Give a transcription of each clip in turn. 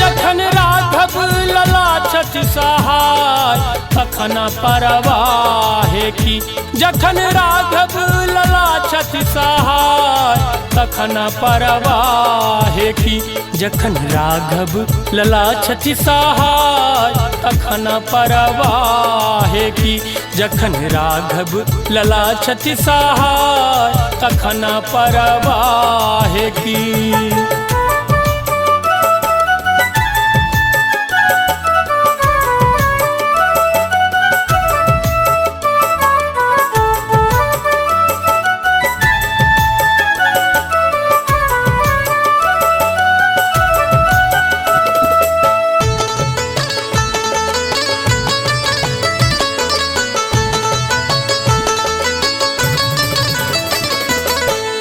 जखन राघव लला छथि सहाय तखन परवाहे की। जखन राघव लला छथि सहाय तखन परवाहे की। जखन राघव लला छथि सहाय तखन परवाहे की। जखन राघव लला छथि सहाय तखन परवाहे की।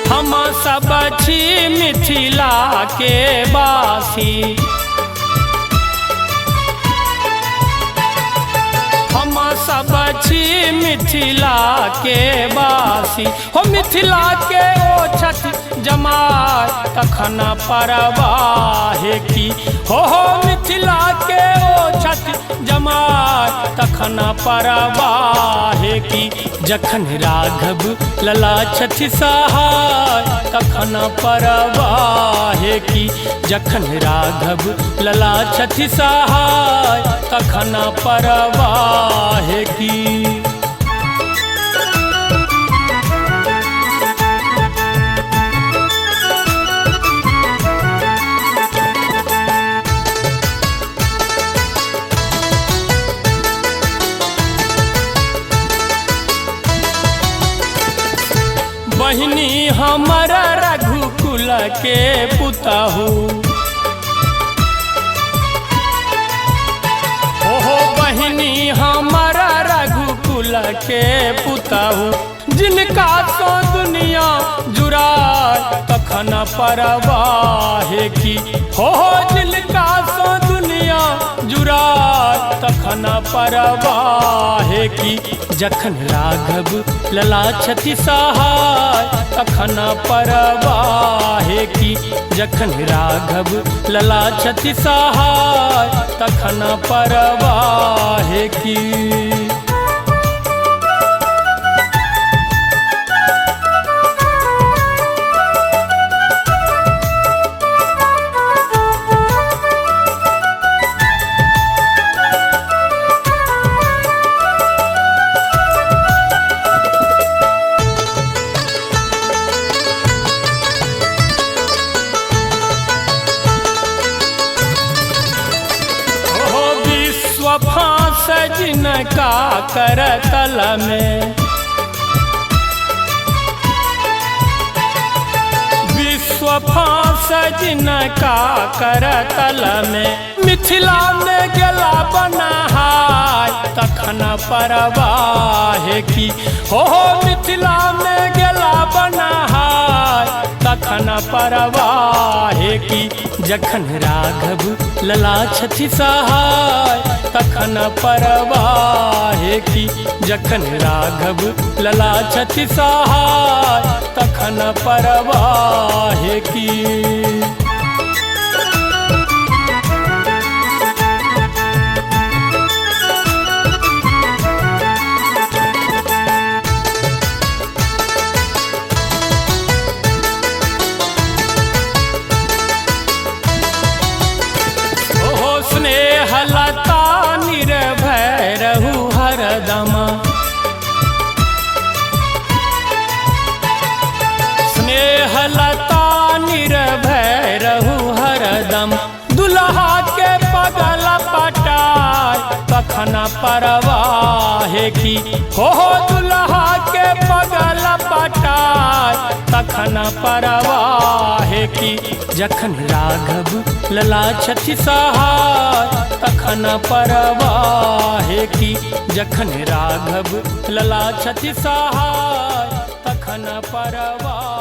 हम सब छी मिथिला के वासी, हम सब छी मिथिला के वासी। हो मिथिला के ओ छथि जमाय तखन परवाहे की। हो मिथिला के ओ छथि जमाय तखन परवाहे की। जखन राघव लला छथि सहाय तखन परवाहे की। जखन राघव लला छथि सहाय तखन परवाहे की। बहिनी हमर रघुकुल के पुतहु, हो बहिनी हमर रघुकुल के पुतहु। जिनका सो दुनिया जुड़ाय तखन परवाहे की। हो जिनका सो दुनिया जुड़ाय तखन परवाहे की। जखन राघव लला छथि सहाय तखन परवाहे की। जखन राघव लला छथि सहाय तखन परवाहे की। फांस जिनका करतल में, विश्व फांस जिनका करतल में। मिथिला में गेला बनाहाय तखन परवाहे की। हो मिथिला में गेला बनाहाय तखन परवाहे की। जखन राघव लला छथि सहाय तखन परवाहे की। जखन राघव लला छथि सहाय तखन परवाहे की। लता निर्भय रहु हरदम, स्नेह लता निर्भय रहु हरदम। दुल्हा के पगल पटाय तखन परवाहे की। हो दुल्हा के पगल पटाय तखन परवाहे की। जखन राघव लला छथि सहाय तखन परवाहे की। जखन राघव लला छथि सहाय तखन परवाहे